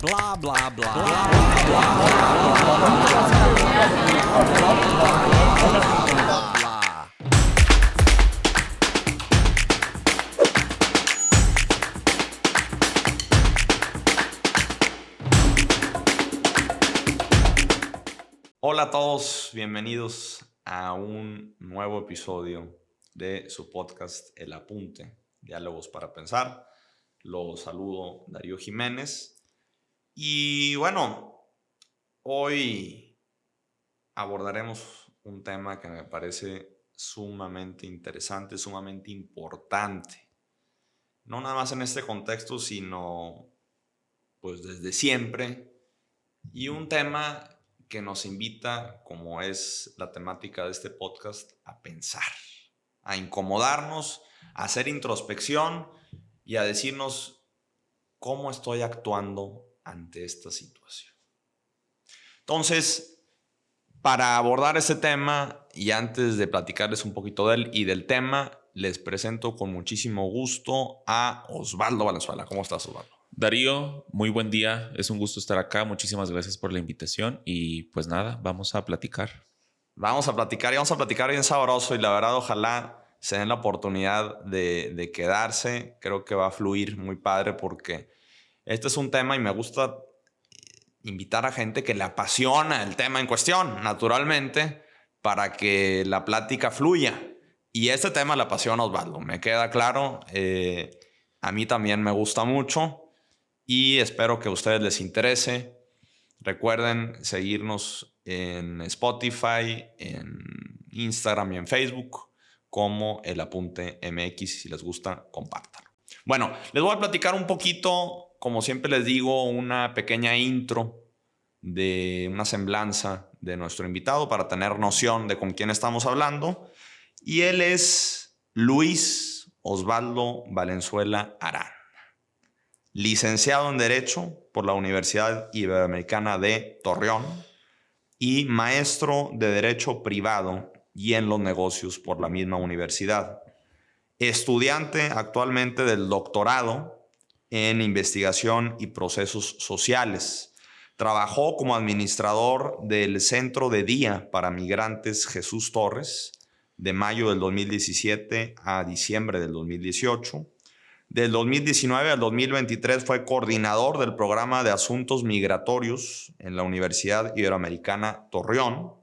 Bla bla bla. Bla bla bla. Hola a todos, bienvenidos a un nuevo episodio de su podcast El Apunte, Diálogos para Pensar. Los saludo, Darío Jiménez. Y bueno, hoy abordaremos un tema que me parece sumamente interesante, sumamente importante. No nada más en este contexto, sino pues desde siempre. Y un tema que nos invita, como es la temática de este podcast, a pensar, a incomodarnos, a hacer introspección y a decirnos cómo estoy actuando ante esta situación. Entonces, para abordar este tema y antes de platicarles un poquito de él y del tema, les presento con muchísimo gusto a Osvaldo Valenzuela. ¿Cómo estás, Osvaldo? Darío, muy buen día. Es un gusto estar acá. Muchísimas gracias por la invitación. Y pues nada, vamos a platicar. Vamos a platicar bien sabroso y la verdad ojalá se den la oportunidad de quedarse. Creo que va a fluir muy padre porque este es un tema y me gusta invitar a gente que le apasiona el tema en cuestión, naturalmente, para que la plática fluya. Y este tema le apasiona a Osvaldo, me queda claro. A mí también me gusta mucho y espero que a ustedes les interese. Recuerden seguirnos en Spotify, en Instagram y en Facebook como El Apunte MX. Si les gusta, compártanlo. Bueno, les voy a platicar un poquito, como siempre les digo, una pequeña intro de una semblanza de nuestro invitado para tener noción de con quién estamos hablando. Y él es Luis Osvaldo Valenzuela Arán, licenciado en Derecho por la Universidad Iberoamericana de Torreón y maestro de Derecho Privado y en los negocios por la misma universidad. Estudiante actualmente del doctorado en Investigación y Procesos Sociales. Trabajó como administrador del Centro de Día para Migrantes Jesús Torres de mayo del 2017 a diciembre del 2018. Del 2019 al 2023 fue coordinador del programa de asuntos migratorios en la Universidad Iberoamericana Torreón.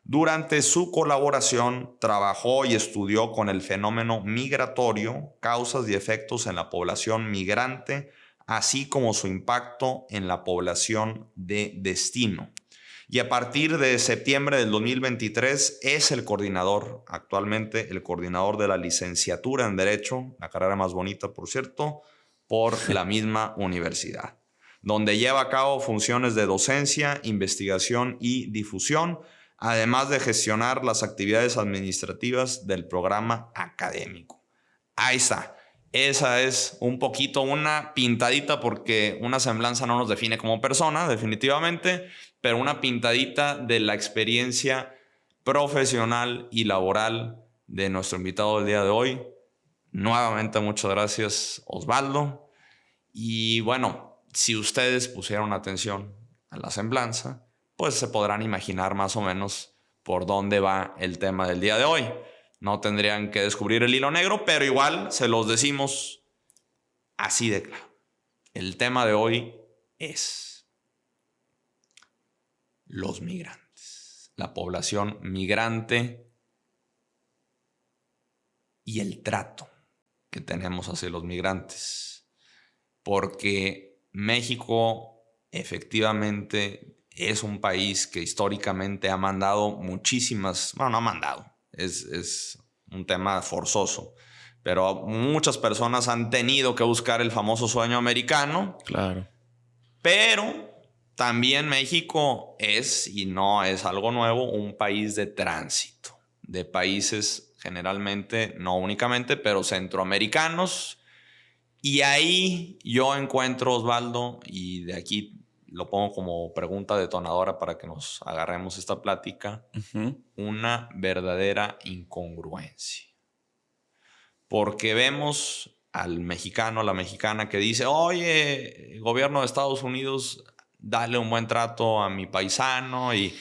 Durante su colaboración trabajó y estudió con el fenómeno migratorio, causas y efectos en la población migrante, así como su impacto en la población de destino. Y a partir de septiembre del 2023 es actualmente el coordinador de la licenciatura en Derecho, la carrera más bonita, por cierto, por la misma universidad, donde lleva a cabo funciones de docencia, investigación y difusión, además de gestionar las actividades administrativas del programa académico. Ahí está. Esa es un poquito una pintadita, porque una semblanza no nos define como persona, definitivamente, pero una pintadita de la experiencia profesional y laboral de nuestro invitado del día de hoy. Nuevamente, muchas gracias, Osvaldo. Y bueno, si ustedes pusieron atención a la semblanza, pues se podrán imaginar más o menos por dónde va el tema del día de hoy. No tendrían que descubrir el hilo negro, pero igual se los decimos así de claro. El tema de hoy es los migrantes, la población migrante y el trato que tenemos hacia los migrantes. Porque México efectivamente es un país que históricamente ha mandado muchísimas, bueno, no ha mandado, es un tema forzoso, pero muchas personas han tenido que buscar el famoso sueño americano. Claro. Pero también México es, y no es algo nuevo, un país de tránsito, de países generalmente, no únicamente, pero centroamericanos. Y ahí yo encuentro, Osvaldo, y de aquí lo pongo como pregunta detonadora para que nos agarremos esta plática, una verdadera incongruencia. Porque vemos al mexicano, a la mexicana que dice, oye, gobierno de Estados Unidos, dale un buen trato a mi paisano y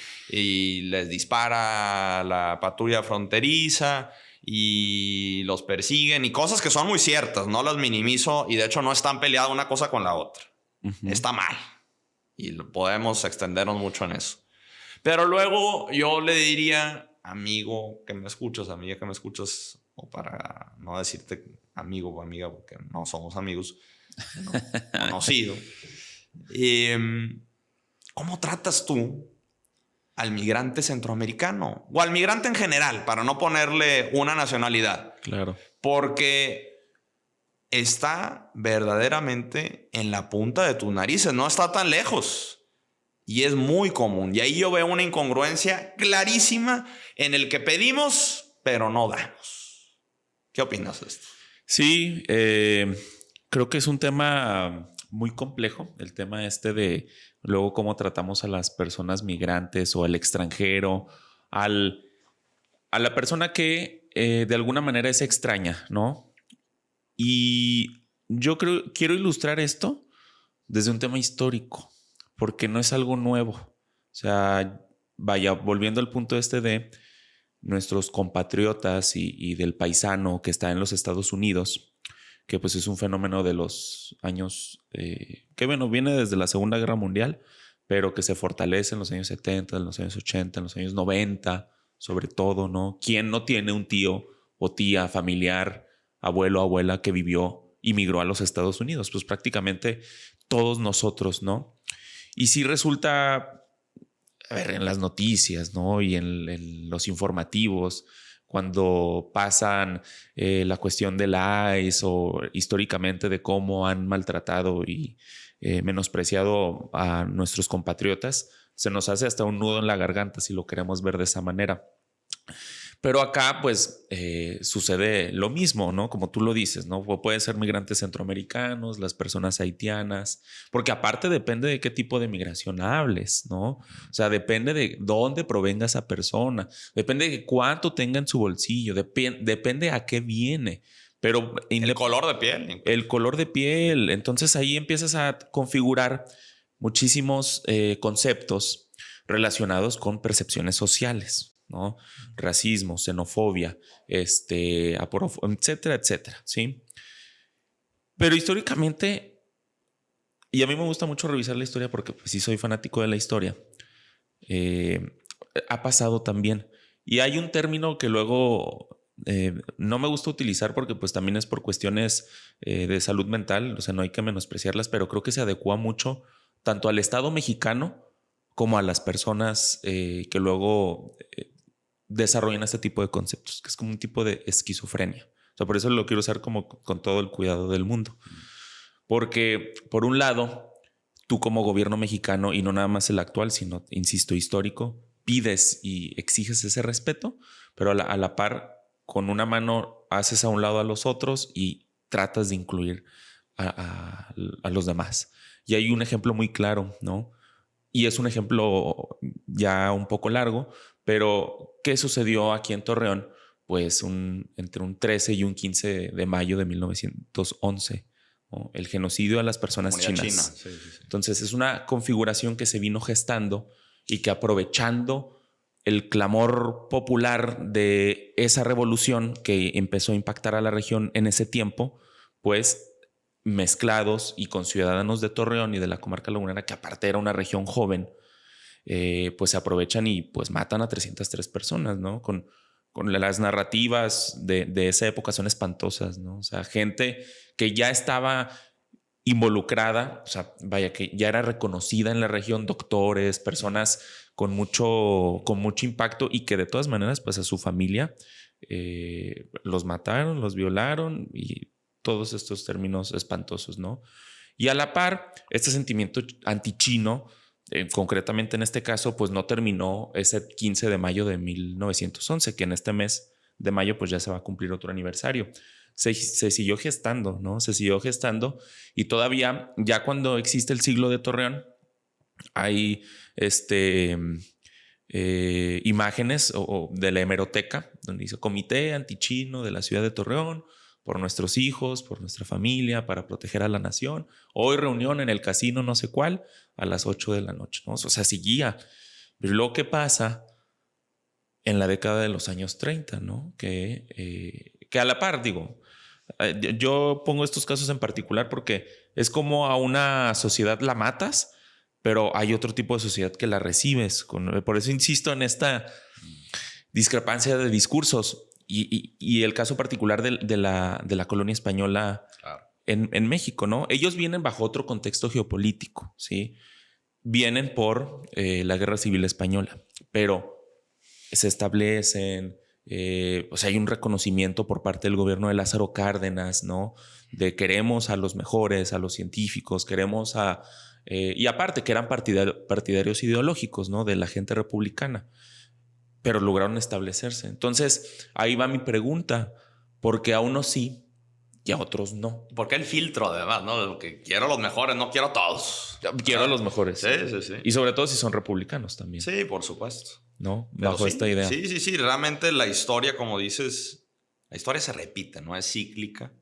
les dispara a la patrulla fronteriza y los persiguen y cosas que son muy ciertas, no las minimizo y de hecho no están peleadas una cosa con la otra. Está mal y podemos extendernos mucho en eso. Pero luego yo le diría, amigo que me escuchas, amiga que me escuchas, o para no decirte amigo o amiga porque no somos amigos, no, conocido. ¿Cómo tratas tú al migrante centroamericano o al migrante en general, para no ponerle una nacionalidad? Claro. Porque está verdaderamente en la punta de tus narices, no está tan lejos. Y es muy común. Y ahí yo veo una incongruencia clarísima en el que pedimos, pero no damos. ¿Qué opinas de esto? Sí, creo que es un tema muy complejo, el tema de luego cómo tratamos a las personas migrantes o al extranjero, a la persona que de alguna manera es extraña, ¿no? Y yo quiero ilustrar esto desde un tema histórico, porque no es algo nuevo. O sea, vaya, volviendo al punto de nuestros compatriotas y del paisano que está en los Estados Unidos, que pues es un fenómeno de los años, que bueno, viene desde la Segunda Guerra Mundial, pero que se fortalece en los años 70, en los años 80, en los años 90, sobre todo, ¿no? ¿Quién no tiene un tío o tía, familiar, abuelo, abuela que vivió y migró a los Estados Unidos? Pues prácticamente todos nosotros, ¿no? Y sí resulta, a ver, en las noticias, ¿no? Y en los informativos, cuando pasan la cuestión del ICE o históricamente de cómo han maltratado y menospreciado a nuestros compatriotas, se nos hace hasta un nudo en la garganta si lo queremos ver de esa manera. Pero acá, pues, sucede lo mismo, ¿no? Como tú lo dices, ¿no? Pueden ser migrantes centroamericanos, las personas haitianas, porque aparte depende de qué tipo de migración hables, ¿no? O sea, depende de dónde provenga esa persona, depende de cuánto tenga en su bolsillo, depende a qué viene. Pero el color de piel. El color de piel. Entonces ahí empiezas a configurar muchísimos conceptos relacionados con percepciones sociales, ¿no? Racismo, xenofobia, etcétera, etcétera, ¿sí? Pero históricamente, y a mí me gusta mucho revisar la historia porque pues sí soy fanático de la historia, ha pasado también. Y hay un término que luego no me gusta utilizar porque pues también es por cuestiones de salud mental, o sea, no hay que menospreciarlas, pero creo que se adecua mucho tanto al Estado mexicano como a las personas que luego desarrollan este tipo de conceptos, que es como un tipo de esquizofrenia. O sea, por eso lo quiero usar como con todo el cuidado del mundo. Porque, por un lado, tú como gobierno mexicano, y no nada más el actual, sino, insisto, histórico, pides y exiges ese respeto, pero a la par, con una mano haces a un lado a los otros y tratas de incluir a los demás. Y hay un ejemplo muy claro, ¿no? Y es un ejemplo ya un poco largo, pero ¿qué sucedió aquí en Torreón? Pues entre un 13 y un 15 de mayo de 1911, ¿no? El genocidio a las personas chinas. China. Sí, sí, sí. Entonces es una configuración que se vino gestando y que, aprovechando el clamor popular de esa revolución que empezó a impactar a la región en ese tiempo, pues mezclados y con ciudadanos de Torreón y de la comarca lagunera, que aparte era una región joven, pues se aprovechan y pues matan a 303 personas, ¿no? Con las narrativas de esa época son espantosas, ¿no? O sea, gente que ya estaba involucrada, o sea, vaya, que ya era reconocida en la región, doctores, personas con mucho impacto, y que de todas maneras, pues a su familia los mataron, los violaron y todos estos términos espantosos, ¿no? Y a la par, este sentimiento antichino, concretamente en este caso, pues no terminó ese 15 de mayo de 1911, que en este mes de mayo pues ya se va a cumplir otro aniversario. Se siguió gestando, ¿no? Se siguió gestando, y todavía, ya cuando existe el siglo de Torreón, hay imágenes de la hemeroteca donde dice Comité Antichino de la ciudad de Torreón, por nuestros hijos, por nuestra familia, para proteger a la nación. Hoy reunión en el casino no sé cuál a las 8 de la noche, ¿no? O sea, seguía. Pero luego, ¿qué pasa en la década de los años 30, ¿no? Que a la par, digo, yo pongo estos casos en particular porque es como a una sociedad la matas, pero hay otro tipo de sociedad que la recibes. Por eso insisto en esta discrepancia de discursos y el caso particular de la colonia española Claro. en México, ¿no? Ellos vienen bajo otro contexto geopolítico, ¿sí? Vienen por la Guerra Civil Española, pero se establecen, o sea, hay un reconocimiento por parte del gobierno de Lázaro Cárdenas, ¿no? De queremos a los mejores, a los científicos, queremos a... y aparte que eran partidarios ideológicos, ¿no? De la gente republicana, pero lograron establecerse. Entonces, ahí va mi pregunta, ¿por qué a unos sí y a otros no? Porque el filtro, además, ¿no? Que quiero los mejores, no quiero a todos. Quiero a los mejores. Sí, sí, sí. Y sobre todo si son republicanos también. Sí, por supuesto. ¿No? Pero Bajo sí, esta idea. Sí, sí, sí. Realmente la historia, como dices, la historia se repite, no es cíclica.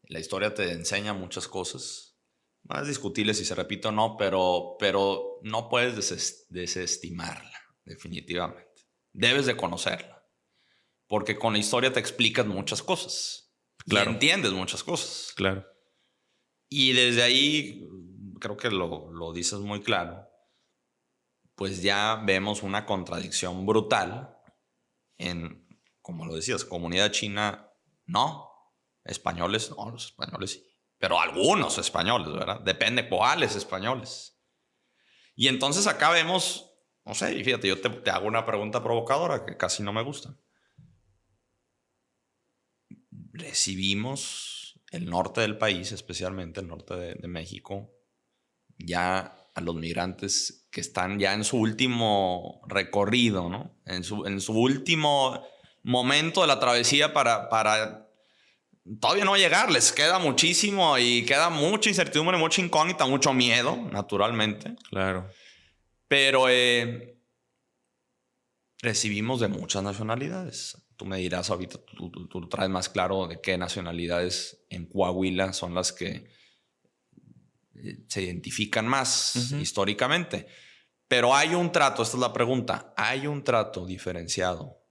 La historia te enseña muchas cosas. No es discutible si se repite o no, pero no puedes desestimarla, definitivamente. Debes de conocerla. Porque con la historia te explicas muchas cosas. Claro. Y entiendes muchas cosas. Claro. Y desde ahí, creo que lo dices muy claro, pues ya vemos una contradicción brutal en, como lo decías, comunidad china, no, españoles, no, los españoles sí, pero algunos españoles, ¿verdad? Depende cuáles españoles. Y entonces acá vemos, no sé, y fíjate, yo te hago una pregunta provocadora que casi no me gusta. Recibimos el norte del país, especialmente el norte de México, ya a los migrantes que están ya en su último recorrido, ¿no? En su último momento de la travesía para todavía no llegar. Les queda muchísimo y queda mucha incertidumbre, mucha incógnita, mucho miedo, naturalmente. Claro. Pero recibimos de muchas nacionalidades. Tú me dirás ahorita, tú traes más claro de qué nacionalidades en Coahuila son las que se identifican más históricamente. Pero hay un trato, esta es la pregunta, ¿hay un trato diferenciado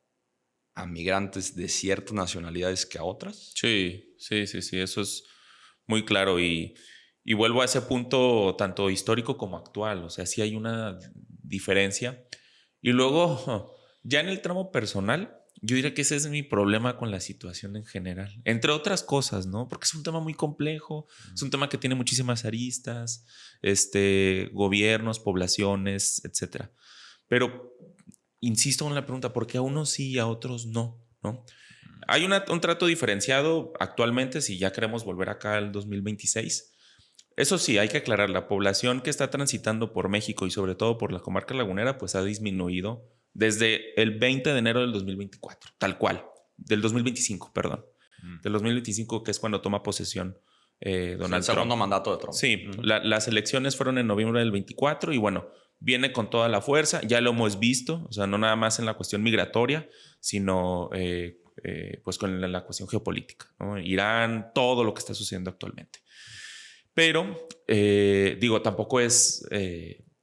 a migrantes de ciertas nacionalidades que a otras? Sí, eso es muy claro y vuelvo a ese punto tanto histórico como actual, o sea, sí hay una diferencia. Y luego, ya en el tramo personal, yo diría que ese es mi problema con la situación en general, entre otras cosas, ¿no? Porque es un tema muy complejo, es un tema que tiene muchísimas aristas, gobiernos, poblaciones, etcétera. Pero insisto en la pregunta, ¿por qué a unos sí y a otros no? ¿No? Hay un trato diferenciado actualmente, si ya queremos volver acá al 2026. Eso sí, hay que aclarar, la población que está transitando por México y sobre todo por la comarca lagunera, pues ha disminuido desde el 20 de enero del 2024, tal cual, del 2025, perdón. Del 2025, que es cuando toma posesión Donald Trump. El segundo mandato de Trump. Sí, las elecciones fueron en noviembre del 24 y bueno, viene con toda la fuerza, ya lo hemos visto, o sea, no nada más en la cuestión migratoria, sino pues con la cuestión geopolítica, ¿no? Irán, todo lo que está sucediendo actualmente. Pero, digo, tampoco es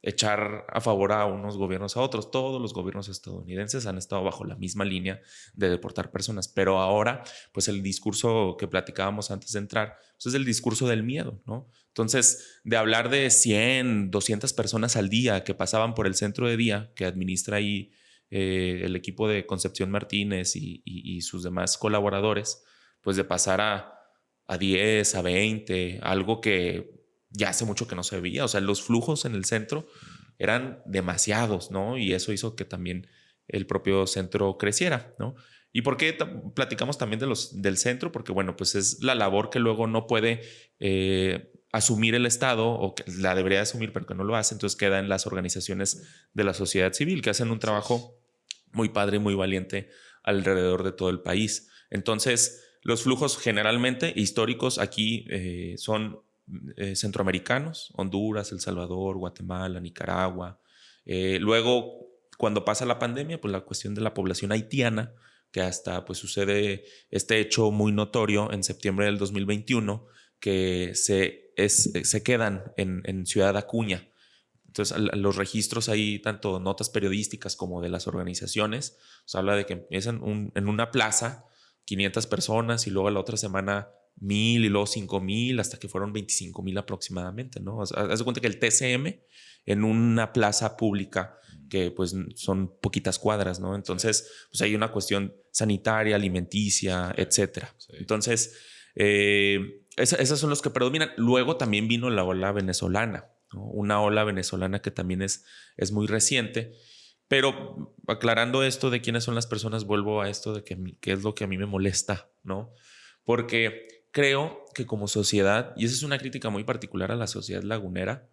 echar a favor a unos gobiernos a otros. Todos los gobiernos estadounidenses han estado bajo la misma línea de deportar personas. Pero ahora, pues el discurso que platicábamos antes de entrar, pues es el discurso del miedo, ¿no? Entonces, de hablar de 100, 200 personas al día que pasaban por el centro de día, que administra ahí el equipo de Concepción Martínez y sus demás colaboradores, pues de pasar a 10, a 20, algo que ya hace mucho que no se veía. O sea, los flujos en el centro eran demasiados, ¿no? Y eso hizo que también el propio centro creciera, ¿no? ¿Y por qué platicamos también del centro? Porque, bueno, pues es la labor que luego no puede asumir el Estado o que la debería asumir, pero que no lo hace. Entonces queda en las organizaciones de la sociedad civil que hacen un trabajo muy padre y muy valiente alrededor de todo el país. Entonces, los flujos generalmente históricos aquí son centroamericanos, Honduras, El Salvador, Guatemala, Nicaragua. Luego, cuando pasa la pandemia, pues la cuestión de la población haitiana, que hasta pues sucede este hecho muy notorio en septiembre del 2021, que se quedan en Ciudad Acuña. Entonces, los registros hay tanto notas periodísticas como de las organizaciones. Se habla de que empiezan en una plaza 500 personas y luego la otra semana 1,000 y luego 5,000 hasta que fueron 25,000 aproximadamente, ¿no? Haz de cuenta que el TCM en una plaza pública que pues son poquitas cuadras, ¿no? Entonces, pues hay una cuestión sanitaria, alimenticia, etcétera. Sí. Entonces, esas son los que predominan. Luego también vino la ola venezolana, ¿no? Una ola venezolana que también es muy reciente. Pero aclarando esto de quiénes son las personas, vuelvo a esto de qué es lo que a mí me molesta, ¿no? Porque creo que como sociedad, y esa es una crítica muy particular a la sociedad lagunera,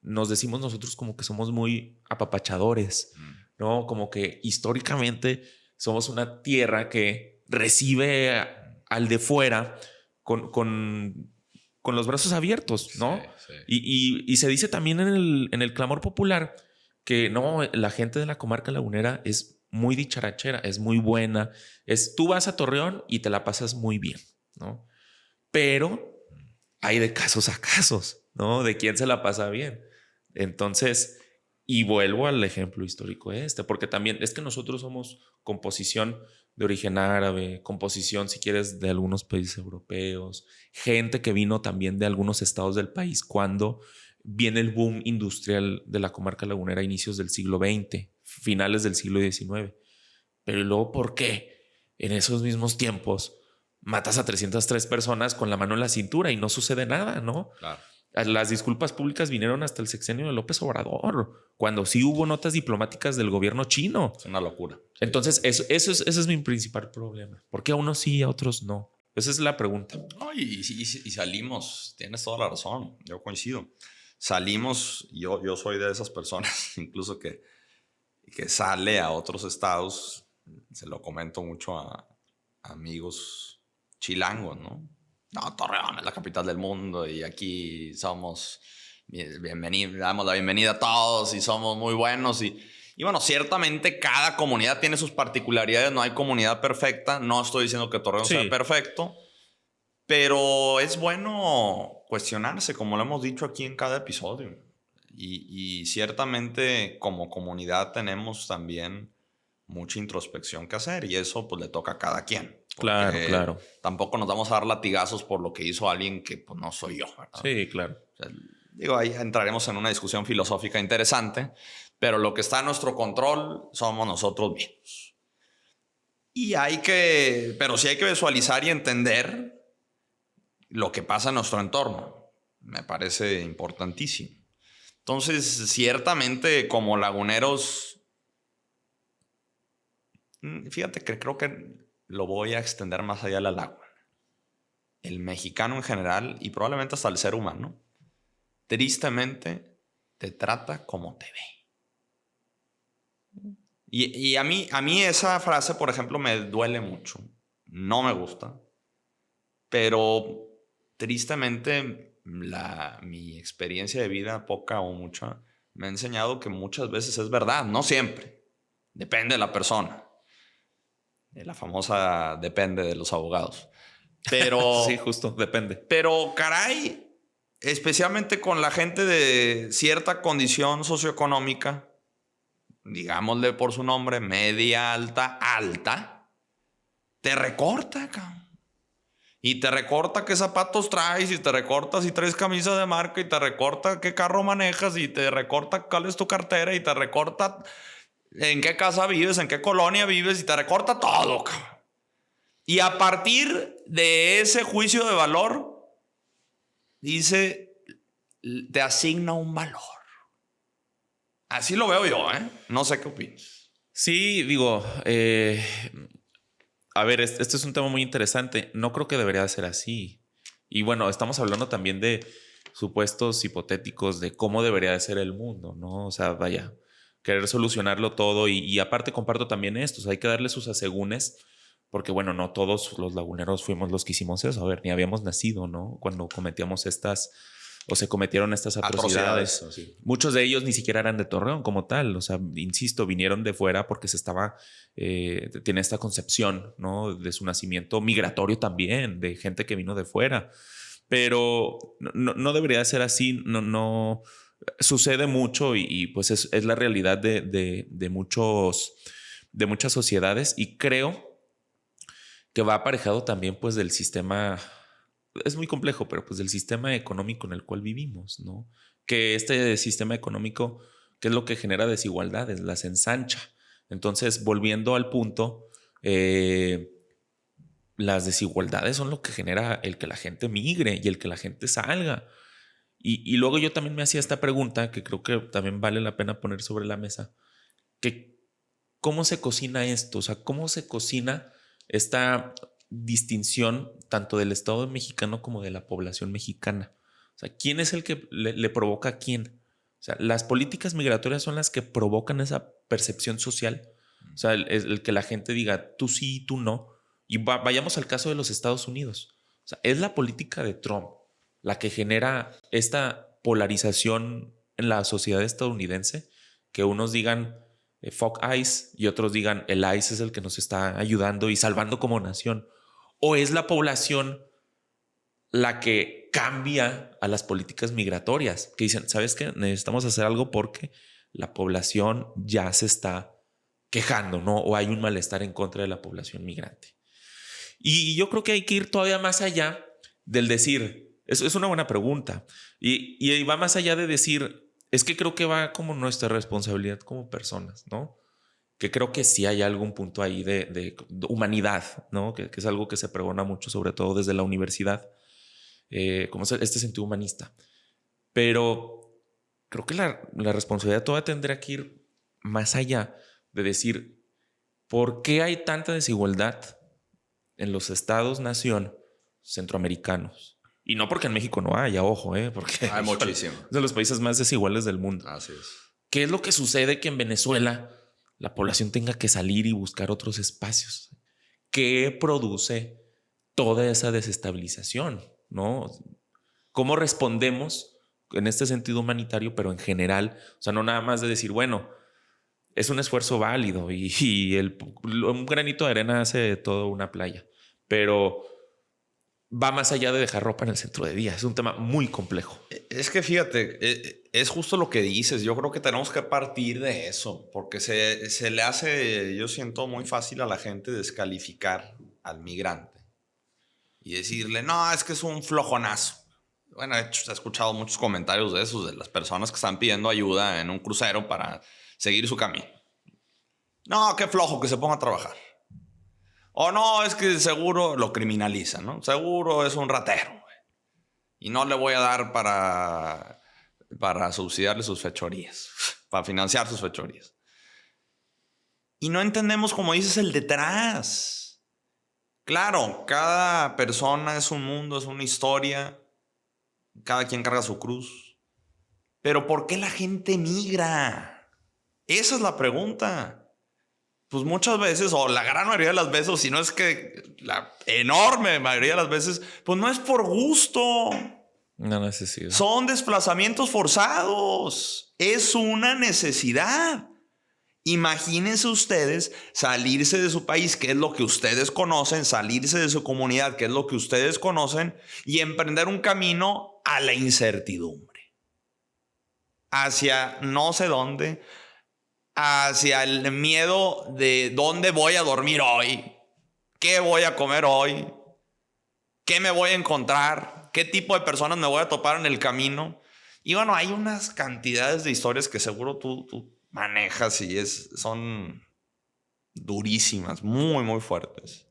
nos decimos nosotros como que somos muy apapachadores, ¿no? Como que históricamente somos una tierra que recibe al de fuera con los brazos abiertos, ¿no? Sí. Y se dice también en el clamor popular que no, la gente de la comarca lagunera es muy dicharachera, es muy buena. Tú vas a Torreón y te la pasas muy bien, ¿no? Pero hay de casos a casos, ¿no? De quién se la pasa bien. Entonces, y vuelvo al ejemplo histórico porque también es que nosotros somos composición de origen árabe, composición, si quieres, de algunos países europeos, gente que vino también de algunos estados del país cuando viene el boom industrial de la comarca lagunera a inicios del siglo XX, finales del siglo XIX. Pero luego, ¿por qué en esos mismos tiempos matas a 303 personas con la mano en la cintura y no sucede nada, ¿no? Claro. Las disculpas públicas vinieron hasta el sexenio de López Obrador, cuando sí hubo notas diplomáticas del gobierno chino. Es una locura. Entonces, ese es mi principal problema. ¿Por qué a unos sí y a otros no? Esa es la pregunta. No, y salimos, tienes toda la razón, yo coincido. Salimos, yo soy de esas personas, incluso que sale a otros estados, se lo comento mucho a amigos chilangos, ¿no? No, Torreón es la capital del mundo y aquí somos bienvenidos, damos la bienvenida a todos y somos muy buenos. Y bueno, ciertamente cada comunidad tiene sus particularidades, no hay comunidad perfecta. No estoy diciendo que Torreón sea perfecto, pero es bueno cuestionarse, como lo hemos dicho aquí en cada episodio. Y ciertamente como comunidad tenemos también mucha introspección que hacer y eso pues le toca a cada quien. Claro. Tampoco nos vamos a dar latigazos por lo que hizo alguien que pues, no soy yo, ¿verdad? Sí, claro. O sea, ahí entraremos en una discusión filosófica interesante, pero lo que está en nuestro control somos nosotros mismos. Pero sí hay que visualizar y entender lo que pasa en nuestro entorno. Me parece importantísimo. Entonces, ciertamente como laguneros, fíjate que creo que lo voy a extender más allá de la laguna. El mexicano en general y probablemente hasta el ser humano, tristemente te trata como te ve. Y a mí esa frase, por ejemplo, me duele mucho. No me gusta. Pero tristemente mi experiencia de vida, poca o mucha, me ha enseñado que muchas veces es verdad. No siempre. Depende de la persona. La famosa depende de los abogados. Pero sí, justo, depende. Pero caray, especialmente con la gente de cierta condición socioeconómica, digámosle por su nombre, media, alta, te recorta, cabrón. Y te recorta qué zapatos traes, y te recorta si traes camisa de marca, y te recorta qué carro manejas, y te recorta cuál es tu cartera, y te recorta en qué casa vives, en qué colonia vives, y te recorta todo, cabrón. Y a partir de ese juicio de valor, dice, te asigna un valor. Así lo veo yo, ¿eh? No sé qué opinas. Sí, digo, a ver, este es un tema muy interesante. No creo que debería ser así. Y bueno, estamos hablando también de supuestos hipotéticos de cómo debería de ser el mundo, ¿no? O sea, vaya, querer solucionarlo todo. Y aparte comparto también esto. O sea, hay que darle sus asegúnes. Porque, bueno, no todos los laguneros fuimos los que hicimos eso. A ver, ni habíamos nacido, ¿no? Cuando cometíamos estas o se cometieron estas atrocidades. Sí. Muchos de ellos ni siquiera eran de Torreón como tal. O sea, insisto, vinieron de fuera porque tiene esta concepción, ¿no? De su nacimiento migratorio también, de gente que vino de fuera. Pero no debería ser así. No sucede mucho y pues es la realidad de muchas sociedades, y creo que va aparejado también pues del sistema. Es muy complejo, pero pues del sistema económico en el cual vivimos, ¿no? Que este sistema económico, ¿qué es lo que genera desigualdades? Las ensancha. Entonces, volviendo al punto, las desigualdades son lo que genera el que la gente migre y el que la gente salga. Y luego yo también me hacía esta pregunta, que creo que también vale la pena poner sobre la mesa, que ¿cómo se cocina esto? O sea, ¿cómo se cocina esta distinción tanto del Estado mexicano como de la población mexicana? O sea, ¿quién es el que le provoca a quién? O sea, las políticas migratorias son las que provocan esa percepción social. O sea, el que la gente diga tú sí y tú no. Y vayamos al caso de los Estados Unidos. O sea, es la política de Trump la que genera esta polarización en la sociedad estadounidense, que unos digan fuck ICE y otros digan el ICE es el que nos está ayudando y salvando como nación. ¿O es la población la que cambia a las políticas migratorias? Que dicen, ¿sabes qué? Necesitamos hacer algo porque la población ya se está quejando, ¿no? O hay un malestar en contra de la población migrante. Y yo creo que hay que ir todavía más allá del decir, es una buena pregunta, y va más allá de decir, es que creo que va como nuestra responsabilidad como personas, ¿no? Que creo que sí hay algún punto ahí de humanidad, ¿no? Que es algo que se pregona mucho, sobre todo desde la universidad, como este sentido humanista. Pero creo que la responsabilidad todavía tendrá que ir más allá de decir, ¿por qué hay tanta desigualdad en los estados-nación centroamericanos? Y no porque en México no haya, ojo, porque Hay muchísimo. es de los países más desiguales del mundo. Así es. ¿Qué es lo que sucede que en Venezuela la población tenga que salir y buscar otros espacios? ¿Qué produce toda esa desestabilización, ¿no? ¿Cómo respondemos en este sentido humanitario, pero en general? O sea, no nada más de decir, bueno, es un esfuerzo válido y un granito de arena hace toda una playa, pero va más allá de dejar ropa en el centro de día. Es un tema muy complejo. Es que fíjate, es justo lo que dices. Yo creo que tenemos que partir de eso, porque se le hace, yo siento muy fácil a la gente descalificar al migrante y decirle, no, es que es un flojonazo. Bueno, de hecho, se ha escuchado muchos comentarios de esos, de las personas que están pidiendo ayuda en un crucero para seguir su camino. No, qué flojo, que se ponga a trabajar. O no, es que seguro lo criminalizan, ¿no? Seguro es un ratero, güey. Y no le voy a dar para subsidiarle sus fechorías, para financiar sus fechorías. Y no entendemos, como dices, el detrás. Claro, cada persona es un mundo, es una historia. Cada quien carga su cruz. Pero ¿por qué la gente migra? Esa es la pregunta. Pues muchas veces, o la gran mayoría de las veces, si no es que la enorme mayoría de las veces, pues no es por gusto. Una necesidad. Son desplazamientos forzados. Es una necesidad. Imagínense ustedes salirse de su país, que es lo que ustedes conocen, salirse de su comunidad, que es lo que ustedes conocen, y emprender un camino a la incertidumbre. Hacia no sé dónde, hacia el miedo de dónde voy a dormir hoy, qué voy a comer hoy, qué me voy a encontrar, qué tipo de personas me voy a topar en el camino. Y bueno, hay unas cantidades de historias que seguro tú manejas y son durísimas, muy, muy fuertes.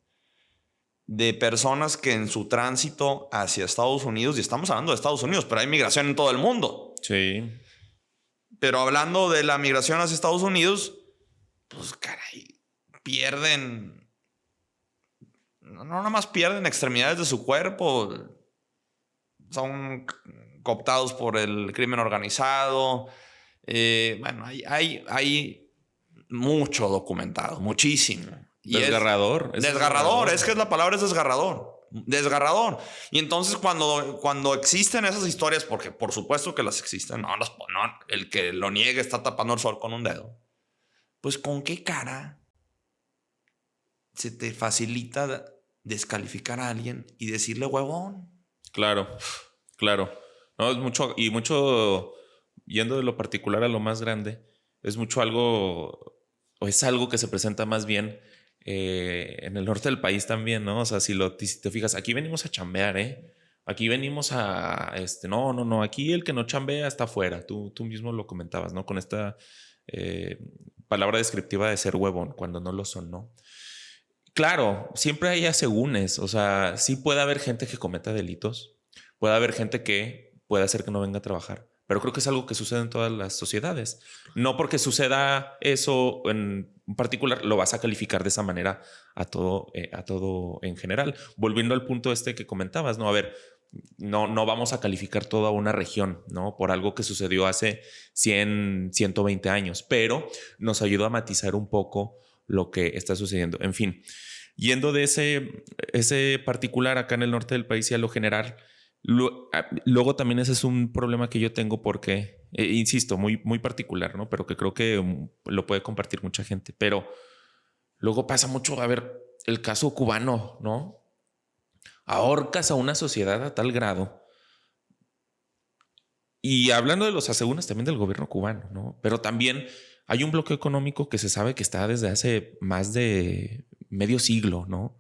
De personas que en su tránsito hacia Estados Unidos, y estamos hablando de Estados Unidos, pero hay migración en todo el mundo. Sí. Pero hablando de la migración hacia Estados Unidos, pues caray, pierden, no nada más pierden extremidades de su cuerpo, son cooptados por el crimen organizado. Bueno, hay mucho documentado, muchísimo. Desgarrador. Desgarrador, es que la palabra es desgarrador. desgarrador. Y entonces cuando existen esas historias, porque por supuesto que las existen, no, el que lo niegue está tapando el sol con un dedo. Pues ¿con qué cara se te facilita descalificar a alguien y decirle huevón? Claro, claro. No, es mucho, y mucho, yendo de lo particular a lo más grande, es mucho algo, o es algo que se presenta más bien en el norte del país también, ¿no? O sea, si te fijas, aquí venimos a chambear, ¿eh? Aquí venimos no, aquí el que no chambea está afuera. Tú mismo lo comentabas, ¿no? Con esta palabra descriptiva de ser huevón, cuando no lo son, ¿no? Claro, siempre hay asegúnes, o sea, sí puede haber gente que cometa delitos, puede haber gente que puede hacer que no venga a trabajar, pero creo que es algo que sucede en todas las sociedades. No porque suceda eso en particular, lo vas a calificar de esa manera a todo en general. Volviendo al punto este que comentabas, ¿no? A ver, no vamos a calificar toda una región, ¿no? Por algo que sucedió hace 100, 120 años, pero nos ayuda a matizar un poco lo que está sucediendo. En fin, yendo de ese particular acá en el norte del país y a lo general, luego también ese es un problema que yo tengo porque, insisto, muy, muy particular, ¿no? Pero que creo que lo puede compartir mucha gente. Pero luego pasa mucho, a ver, el caso cubano, ¿no? Ahorcas a una sociedad a tal grado. Y hablando de los asegúnes también del gobierno cubano, ¿no? Pero también hay un bloqueo económico que se sabe que está desde hace más de medio siglo, ¿no?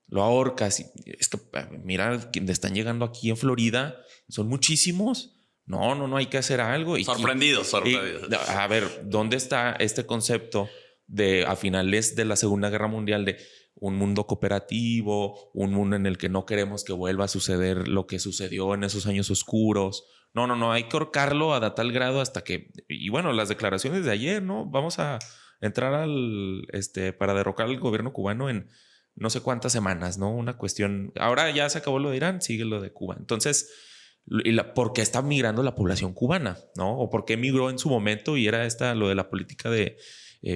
Lo ahorcas. Es que, mira, quienes están llegando aquí en Florida son muchísimos. No, hay que hacer algo. Sorprendidos. A ver, ¿dónde está este concepto de a finales de la Segunda Guerra Mundial de un mundo cooperativo, un mundo en el que no queremos que vuelva a suceder lo que sucedió en esos años oscuros? No, hay que ahorcarlo a tal grado hasta que, y bueno, las declaraciones de ayer, ¿no? Vamos a entrar para derrocar al gobierno cubano en no sé cuántas semanas, ¿no? Una cuestión, ahora ya se acabó lo de Irán, sigue lo de Cuba. Entonces, ¿por qué está migrando la población cubana, ¿no? O por qué migró en su momento y era lo de la política de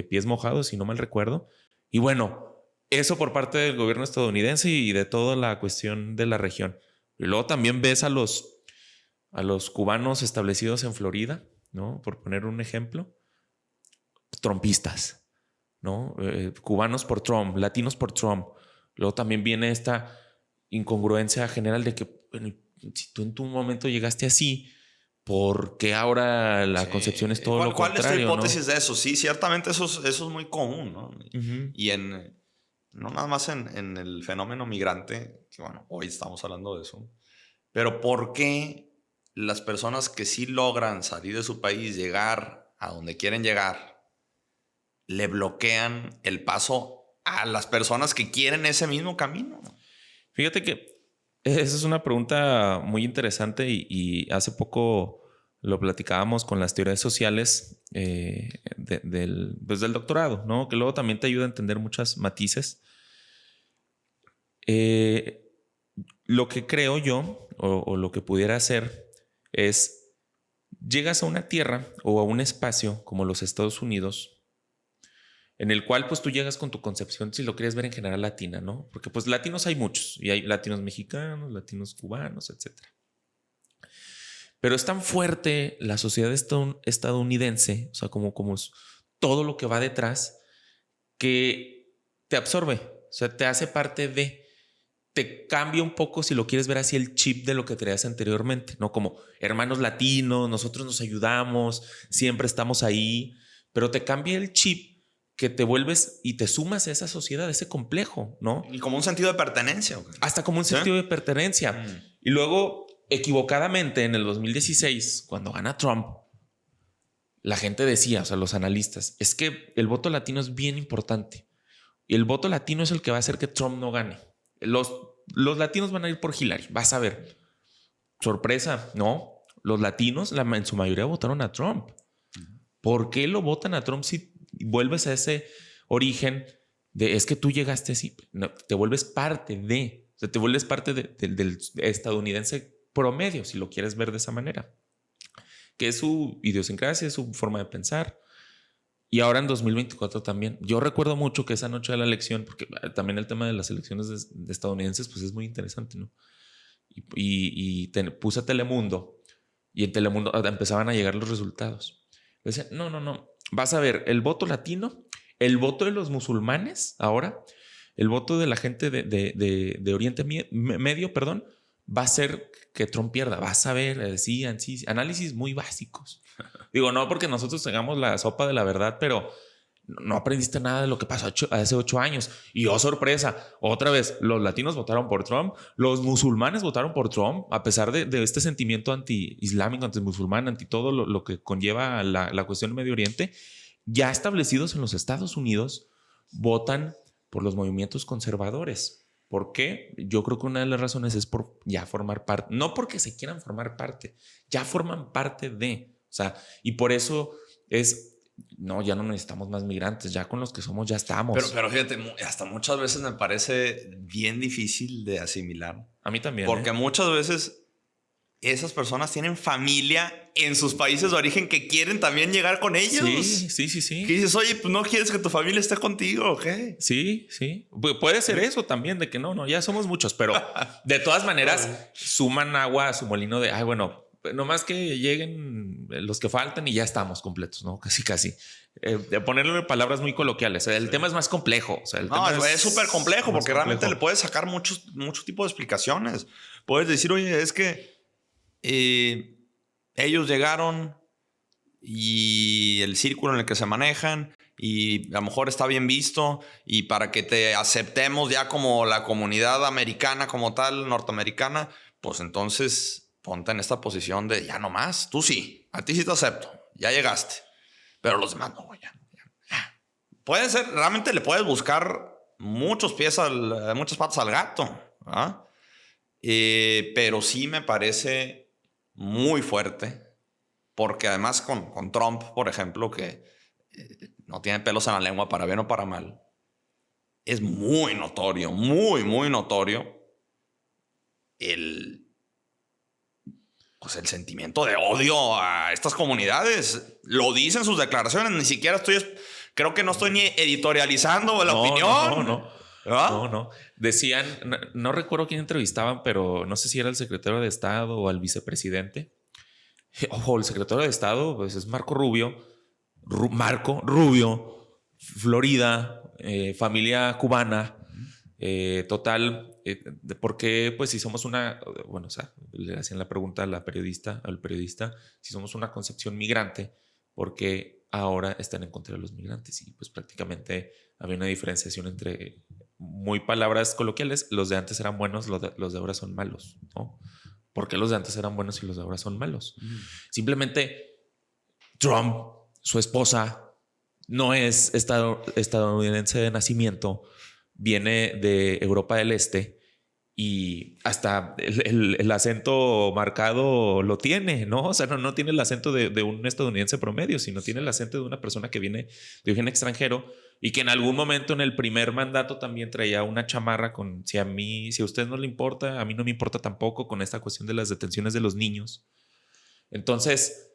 pies mojados, si no mal recuerdo. Y bueno, eso por parte del gobierno estadounidense y de toda la cuestión de la región. Y luego también ves a los cubanos establecidos en Florida, ¿no? Por poner un ejemplo, trumpistas, ¿no? Cubanos por Trump, latinos por Trump. Luego también viene esta incongruencia general de que, bueno, si tú en tu momento llegaste así, ¿por qué ahora la concepción es todo lo contrario? ¿Cuál es tu hipótesis, ¿no? de eso? Sí, ciertamente eso es muy común, ¿no? Uh-huh. Y no nada más en el fenómeno migrante, que bueno, hoy estamos hablando de eso, pero ¿por qué las personas que sí logran salir de su país, llegar a donde quieren llegar, le bloquean el paso a las personas que quieren ese mismo camino? Fíjate que esa es una pregunta muy interesante y hace poco lo platicábamos con las teorías sociales del doctorado, ¿no? Que luego también te ayuda a entender muchos matices. Lo que creo yo, o lo que pudiera hacer, es llegas a una tierra o a un espacio como los Estados Unidos, en el cual pues tú llegas con tu concepción, si lo quieres ver en general latina, ¿no? Porque pues latinos hay muchos, y hay latinos mexicanos, latinos cubanos, etc. Pero es tan fuerte la sociedad estadounidense, o sea, como todo lo que va detrás, que te absorbe, o sea, te hace parte te cambia un poco, si lo quieres ver así, el chip de lo que traías anteriormente, ¿no? Como hermanos latinos, nosotros nos ayudamos, siempre estamos ahí, pero te cambia el chip que te vuelves y te sumas a esa sociedad, a ese complejo, ¿no? Y como un sentido de pertenencia. ¿Okay? Hasta como un sentido de pertenencia. Y luego, equivocadamente, en el 2016, cuando gana Trump, la gente decía, o sea, los analistas, es que el voto latino es bien importante. Y el voto latino es el que va a hacer que Trump no gane. Los latinos van a ir por Hillary, vas a ver. Sorpresa, ¿no? Los latinos, en su mayoría, votaron a Trump. ¿Por qué lo votan a Trump si vuelves a ese origen de es que tú llegaste así? No, te vuelves parte o sea, te vuelves parte del estadounidense promedio, si lo quieres ver de esa manera, que es su idiosincrasia, es su forma de pensar. Y ahora en 2024 también. Yo recuerdo mucho que esa noche de la elección, porque también el tema de las elecciones de estadounidenses pues es muy interesante, ¿no? Puse a Telemundo y en Telemundo empezaban a llegar los resultados. Le decían, no, vas a ver el voto latino, el voto de los musulmanes ahora, el voto de la gente de Oriente Medio, perdón, va a ser que Trump pierda. Vas a ver, decían, sí, análisis muy básicos. Digo, no porque nosotros tengamos la sopa de la verdad, pero no aprendiste nada de lo que pasó hace 8 años. Y oh, sorpresa, otra vez, los latinos votaron por Trump, los musulmanes votaron por Trump, a pesar de este sentimiento anti-islámico, anti-musulmán, anti todo lo que conlleva la cuestión del Medio Oriente, ya establecidos en los Estados Unidos, votan por los movimientos conservadores. ¿Por qué? Yo creo que una de las razones es por ya formar parte, no porque se quieran formar parte, ya forman parte de, o sea, y por eso es, no, ya no necesitamos más migrantes, ya con los que somos ya estamos. Pero fíjate, hasta muchas veces me parece bien difícil de asimilar. A mí también. Porque muchas veces esas personas tienen familia en sus países de origen que quieren también llegar con ellos. Sí. Que dices, oye, pues no quieres que tu familia esté contigo, ¿ok? Sí. Puede ser eso también, de que no, ya somos muchos, pero de todas maneras suman agua a su molino de, ay, bueno, nomás que lleguen los que faltan y ya estamos completos, ¿no? Casi. De ponerle palabras muy coloquiales. El tema es más complejo. O sea, el tema es súper complejo porque realmente le puedes sacar mucho tipo de explicaciones. Puedes decir, oye, es que ellos llegaron y el círculo en el que se manejan y a lo mejor está bien visto y para que te aceptemos ya como la comunidad americana como tal, norteamericana, pues entonces ponte en esta posición de ya no más. Tú sí, a ti sí te acepto, ya llegaste, pero los demás no, ya. Puede ser, realmente le puedes buscar muchas patas al gato, ¿ah? Pero sí me parece muy fuerte, porque además con Trump, por ejemplo, que no tiene pelos en la lengua para bien o para mal, es muy notorio, muy notorio el sentimiento de odio a estas comunidades. Lo dicen sus declaraciones, ni siquiera creo que no estoy ni editorializando la opinión. No. Decían, no recuerdo quién entrevistaban, pero no sé si era el secretario de Estado o al vicepresidente. Ojo, el secretario de Estado pues es Marco Rubio. Marco Rubio, Florida, familia cubana. Total, ¿por qué? Pues si somos bueno, o sea, le hacían la pregunta al periodista, si somos una concepción migrante, ¿por qué ahora están en contra de los migrantes? Y pues prácticamente había una diferenciación entre, muy palabras coloquiales, los de antes eran buenos, los de ahora son malos, ¿no? ¿Por qué los de antes eran buenos y los de ahora son malos? Simplemente Trump, su esposa, no es estadounidense de nacimiento, viene de Europa del Este y hasta el acento marcado lo tiene, ¿no? O sea, no tiene el acento de un estadounidense promedio, sino tiene el acento de una persona que viene de origen extranjero y que en algún momento en el primer mandato también traía una chamarra con si a usted no le importa, a mí no me importa tampoco, con esta cuestión de las detenciones de los niños. Entonces,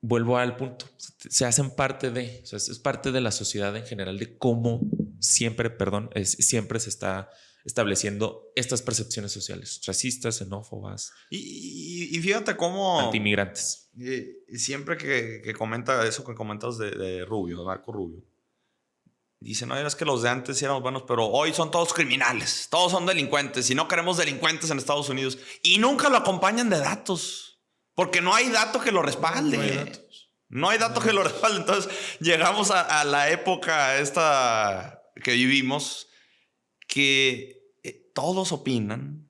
vuelvo al punto, se hacen parte de, o sea, es parte de la sociedad en general de cómo siempre se está estableciendo estas percepciones sociales, racistas, xenófobas. Y fíjate cómo antimigrantes. Siempre que comenta eso que comentas de Rubio, de Marco Rubio, dice, no, es que los de antes sí éramos buenos, pero hoy son todos criminales, todos son delincuentes y no queremos delincuentes en Estados Unidos. Y nunca lo acompañan de datos, porque no hay dato que lo respalde. No hay dato que lo respalde. Entonces llegamos a la época esta que vivimos, que todos opinan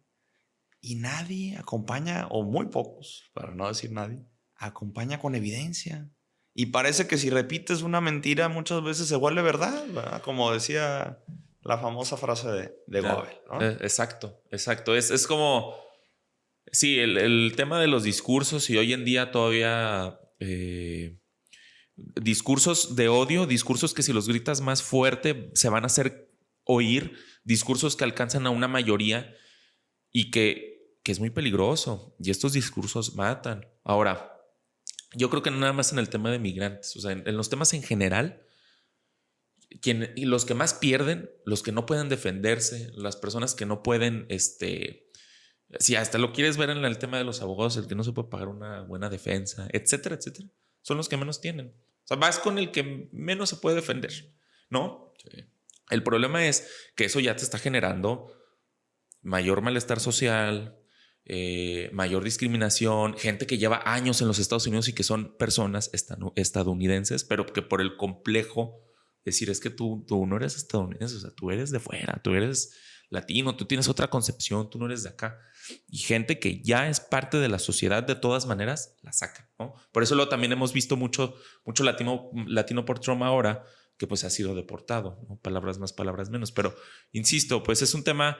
y nadie acompaña, o muy pocos, para no decir nadie, acompaña con evidencia. Y parece que si repites una mentira muchas veces se vuelve verdad, ¿verdad? Como decía la famosa frase de Goebbels, ¿no? Exacto. Es como, sí, el tema de los discursos y hoy en día todavía discursos de odio, discursos que si los gritas más fuerte se van a hacer oír, discursos que alcanzan a una mayoría y que es muy peligroso. Y estos discursos matan. Ahora, yo creo que no nada más en el tema de migrantes, o sea, en los temas en general, y los que más pierden, los que no pueden defenderse, las personas que no pueden, si hasta lo quieres ver en el tema de los abogados, el que no se puede pagar una buena defensa, etcétera, etcétera, son los que menos tienen. O sea, vas con el que menos se puede defender, ¿no? Sí. El problema es que eso ya te está generando mayor malestar social, mayor discriminación, gente que lleva años en los Estados Unidos y que son personas estadounidenses, pero que por el complejo decir es que tú no eres estadounidense, o sea, tú eres de fuera, tú eres latino, tú tienes otra concepción, tú no eres de acá. Y gente que ya es parte de la sociedad de todas maneras, la saca, ¿no? Por eso también hemos visto mucho latino por trauma ahora, que pues ha sido deportado, ¿no? Palabras más, palabras menos. Pero insisto, pues es un tema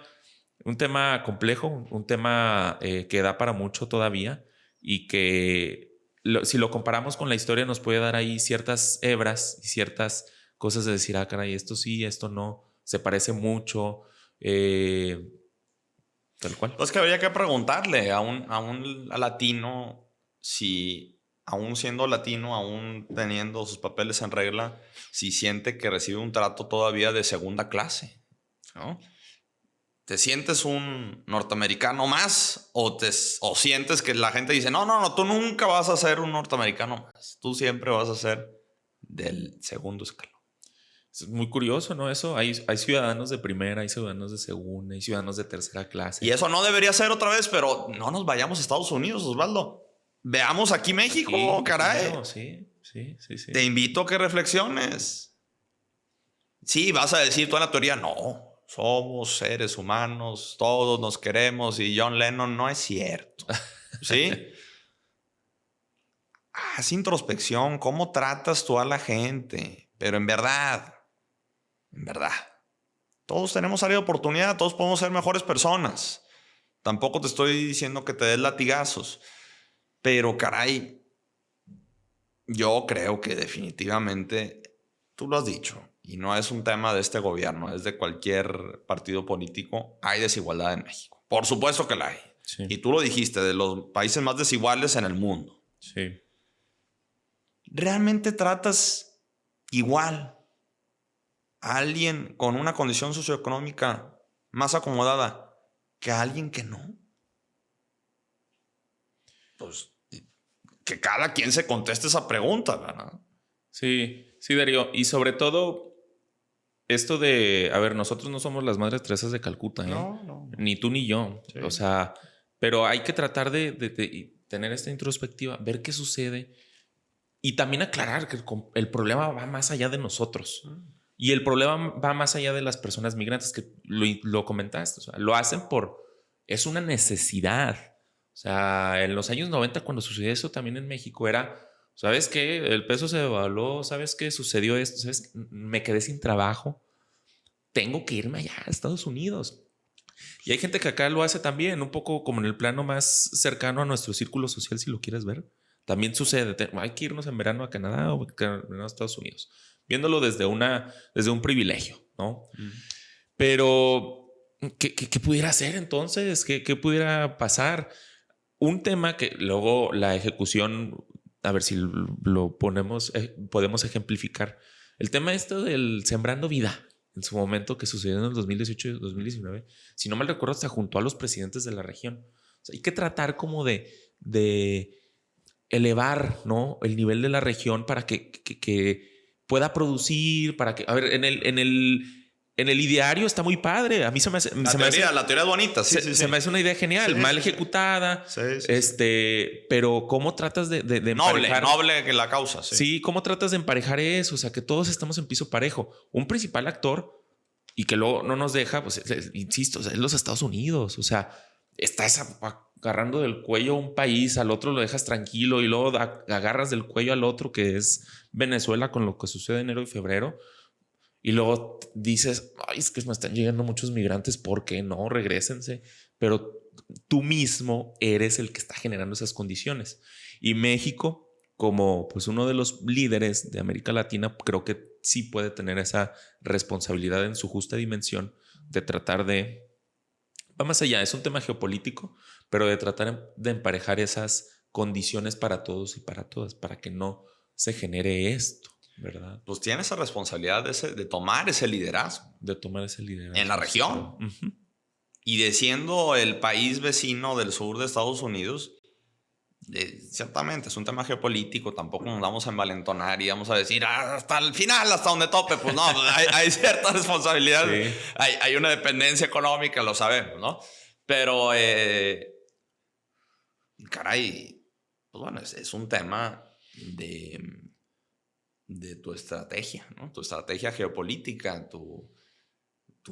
complejo, un tema que da para mucho todavía y que si lo comparamos con la historia nos puede dar ahí ciertas hebras y ciertas cosas de decir, ah, caray, esto sí, esto no, se parece mucho, tal cual. Es que habría que preguntarle a un latino si, aún siendo latino, aún teniendo sus papeles en regla, si siente que recibe un trato todavía de segunda clase, ¿no? ¿Te sientes un norteamericano más o sientes que la gente dice, no, tú nunca vas a ser un norteamericano más, tú siempre vas a ser del segundo escalón? Es muy curioso, ¿no? Eso, hay ciudadanos de primera, hay ciudadanos de segunda, hay ciudadanos de tercera clase. Y eso no debería ser otra vez, pero no nos vayamos a Estados Unidos, Osvaldo. Veamos aquí México, caray. Claro, sí. Te invito a que reflexiones. Sí, vas a decir tú en la teoría, no, somos seres humanos, todos nos queremos y John Lennon, no es cierto. ¿Sí? Haz introspección, ¿cómo tratas tú a la gente? Pero en verdad, todos tenemos área de oportunidad, todos podemos ser mejores personas. Tampoco te estoy diciendo que te des latigazos, pero caray, yo creo que definitivamente, tú lo has dicho, y no es un tema de este gobierno, es de cualquier partido político, hay desigualdad en México. Por supuesto que la hay. Sí. Y tú lo dijiste, de los países más desiguales en el mundo. Sí. ¿Realmente tratas igual a alguien con una condición socioeconómica más acomodada que a alguien que no? Pues que cada quien se conteste esa pregunta, ¿verdad? Sí, Darío. Y sobre todo, esto de, a ver, nosotros no somos las Madres Teresas de Calcuta, ¿eh? No. Ni tú ni yo. Sí. O sea, pero hay que tratar de tener esta introspectiva, ver qué sucede y también aclarar que el problema va más allá de nosotros. Y el problema va más allá de las personas migrantes, que lo comentaste. O sea, lo hacen es una necesidad. O sea, en los años 90, cuando sucedió eso también en México, ¿sabes qué? El peso se devaluó, ¿sabes qué? Sucedió esto, ¿sabes? Me quedé sin trabajo. Tengo que irme allá a Estados Unidos. Y hay gente que acá lo hace también, un poco como en el plano más cercano a nuestro círculo social, si lo quieres ver. También sucede. Hay que irnos en verano a Canadá o a Estados Unidos. Viéndolo desde un privilegio, ¿no? Pero, ¿qué pudiera hacer entonces? ¿Qué pudiera pasar? Un tema que luego la ejecución, a ver si lo podemos ejemplificar. El tema del Sembrando Vida, en su momento que sucedió en el 2018 y 2019, si no mal recuerdo, hasta junto a los presidentes de la región. O sea, hay que tratar como de elevar, ¿no?, el nivel de la región para que pueda producir, para que, a ver, en el ideario está muy padre. A mí la teoría es bonita. Se me hace una idea genial, mal ejecutada. Pero ¿cómo tratas de emparejar? Noble que la causa. Sí, ¿cómo tratas de emparejar eso? O sea, que todos estamos en piso parejo. Un principal actor y que luego no nos deja, pues, insisto, es los Estados Unidos. O sea, estás agarrando del cuello a un país, al otro lo dejas tranquilo y luego agarras del cuello al otro, que es Venezuela, con lo que sucede en enero y febrero. Y luego dices, ay, es que me están llegando muchos migrantes, ¿por qué no? Regrésense. Pero tú mismo eres el que está generando esas condiciones. Y México, como pues uno de los líderes de América Latina, creo que sí puede tener esa responsabilidad en su justa dimensión de tratar va más allá, es un tema geopolítico, pero de tratar de emparejar esas condiciones para todos y para todas, para que no se genere esto, ¿verdad? Pues tiene esa responsabilidad de tomar ese liderazgo. De tomar ese liderazgo. En la región. Uh-huh. Y de siendo el país vecino del sur de Estados Unidos, ciertamente es un tema geopolítico, tampoco nos vamos a envalentonar y vamos a decir hasta el final, hasta donde tope. Pues no, hay cierta responsabilidad, sí. hay una dependencia económica, lo sabemos, ¿no? Pero, caray, pues bueno, es un tema de tu estrategia, ¿no? Tu estrategia geopolítica, tu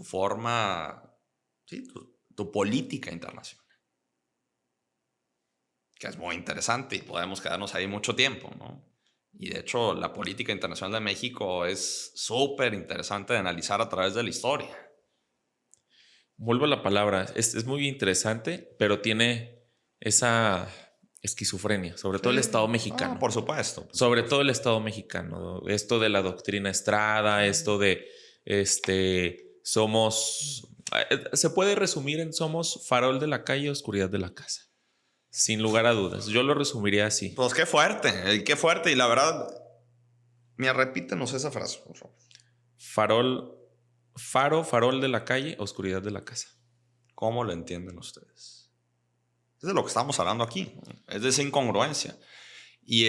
forma, sí, tu política internacional. Que es muy interesante y podemos quedarnos ahí mucho tiempo, ¿no? Y de hecho, la política internacional de México es súper interesante de analizar a través de la historia. Vuelvo a la palabra, es muy interesante, pero tiene esa esquizofrenia, sobre todo el Estado mexicano. Por supuesto. Sobre todo el Estado mexicano. Esto de la doctrina Estrada, esto de somos... Se puede resumir en somos farol de la calle, oscuridad de la casa. Sin lugar a dudas. Yo lo resumiría así. Pues qué fuerte, qué fuerte. Y la verdad, mira, repítenos esa frase, por favor. Farol de la calle, oscuridad de la casa. ¿Cómo lo entienden ustedes? Es de lo que estamos hablando aquí. Es de esa incongruencia. Y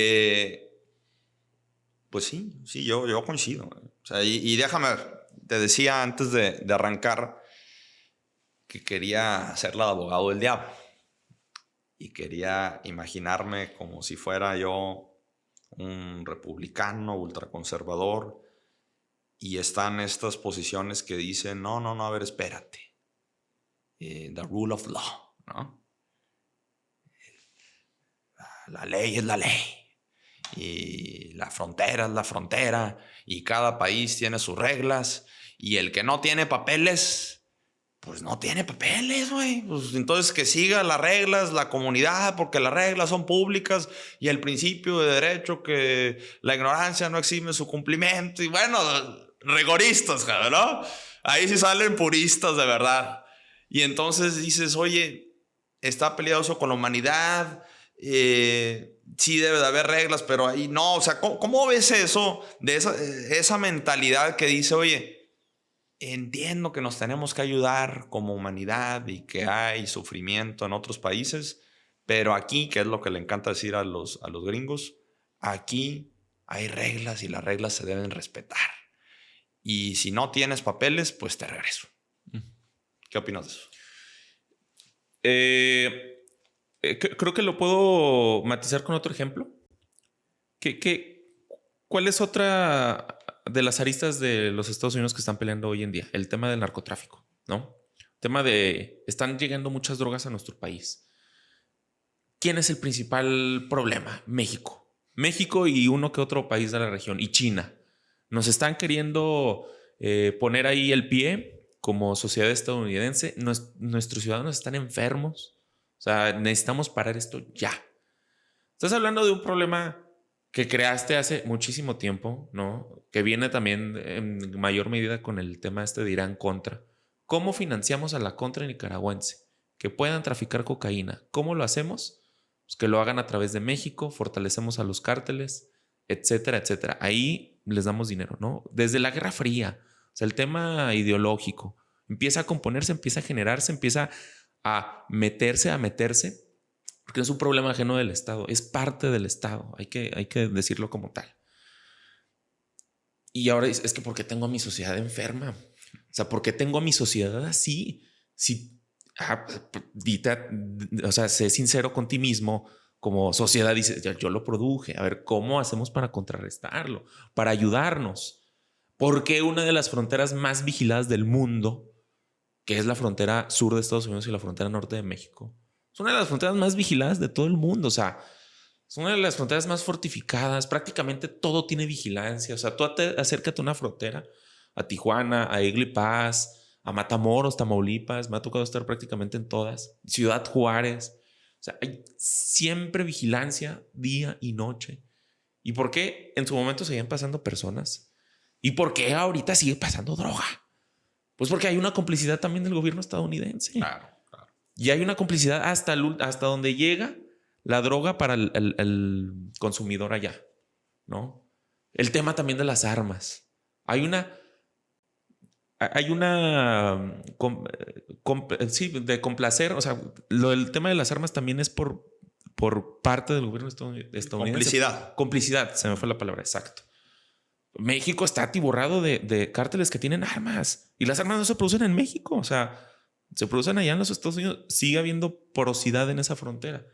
pues sí, yo coincido. O sea, y déjame ver, te decía antes de arrancar que quería ser la de abogado del diablo. Y quería imaginarme como si fuera yo un republicano ultraconservador y están estas posiciones que dicen, no, a ver, espérate. The rule of law, ¿no? La ley es la ley. Y la frontera es la frontera. Y cada país tiene sus reglas. Y el que no tiene papeles... pues no tiene papeles, güey. Pues entonces que siga las reglas, la comunidad, porque las reglas son públicas y el principio de derecho que la ignorancia no exime su cumplimiento. Y bueno, rigoristas, ¿no? Ahí sí salen puristas de verdad. Y entonces dices, oye, está peleado eso con la humanidad. Sí debe de haber reglas, pero ahí no. O sea, ¿cómo ves eso de esa mentalidad que dice, oye, entiendo que nos tenemos que ayudar como humanidad y que hay sufrimiento en otros países, pero aquí, que es lo que le encanta decir a los gringos, aquí hay reglas y las reglas se deben respetar. Y si no tienes papeles, pues te regreso. ¿Qué opinas de eso? Creo que lo puedo matizar con otro ejemplo. ¿Cuál es otra de las aristas de los Estados Unidos que están peleando hoy en día? El tema del narcotráfico, ¿no? El tema de... están llegando muchas drogas a nuestro país. ¿Quién es el principal problema? México. México y uno que otro país de la región. Y China. Nos están queriendo poner ahí el pie como sociedad estadounidense. Nuestros ciudadanos están enfermos. O sea, necesitamos parar esto ya. Estás hablando de un problema que creaste hace muchísimo tiempo, ¿no? Que viene también en mayor medida con el tema de Irán Contra. ¿Cómo financiamos a la Contra nicaragüense? Que puedan traficar cocaína. ¿Cómo lo hacemos? Pues que lo hagan a través de México, fortalecemos a los cárteles, etcétera, etcétera. Ahí les damos dinero, ¿no? Desde la Guerra Fría, o sea, el tema ideológico empieza a componerse, empieza a generarse, empieza a meterse, porque es un problema ajeno del Estado, es parte del Estado, hay que decirlo como tal. Y ahora es que ¿por qué tengo a mi sociedad enferma? O sea, ¿por qué tengo a mi sociedad así? O sea, sé sincero con ti mismo, como sociedad dices, yo lo produje, a ver, ¿cómo hacemos para contrarrestarlo? Para ayudarnos. ¿Por qué una de las fronteras más vigiladas del mundo, que es la frontera sur de Estados Unidos y la frontera norte de México, es una de las fronteras más vigiladas de todo el mundo? O sea, es una de las fronteras más fortificadas. Prácticamente todo tiene vigilancia. O sea, tú acércate a una frontera, a Tijuana, a Eagle Pass, a Matamoros, Tamaulipas. Me ha tocado estar prácticamente en todas. Ciudad Juárez. O sea, hay siempre vigilancia día y noche. ¿Y por qué en su momento seguían pasando personas? ¿Y por qué ahorita sigue pasando droga? Pues porque hay una complicidad también del gobierno estadounidense. Claro. Y hay una complicidad hasta donde llega la droga para el consumidor allá, ¿no? El tema también de las armas. Hay una sí, de complacer, o sea, el tema de las armas también es por parte del gobierno estadounidense. Complicidad. Complicidad, se me fue la palabra, exacto. México está atiborrado de cárteles que tienen armas y las armas no se producen en México, o sea, se producen allá en los Estados Unidos. Sigue habiendo porosidad en esa frontera.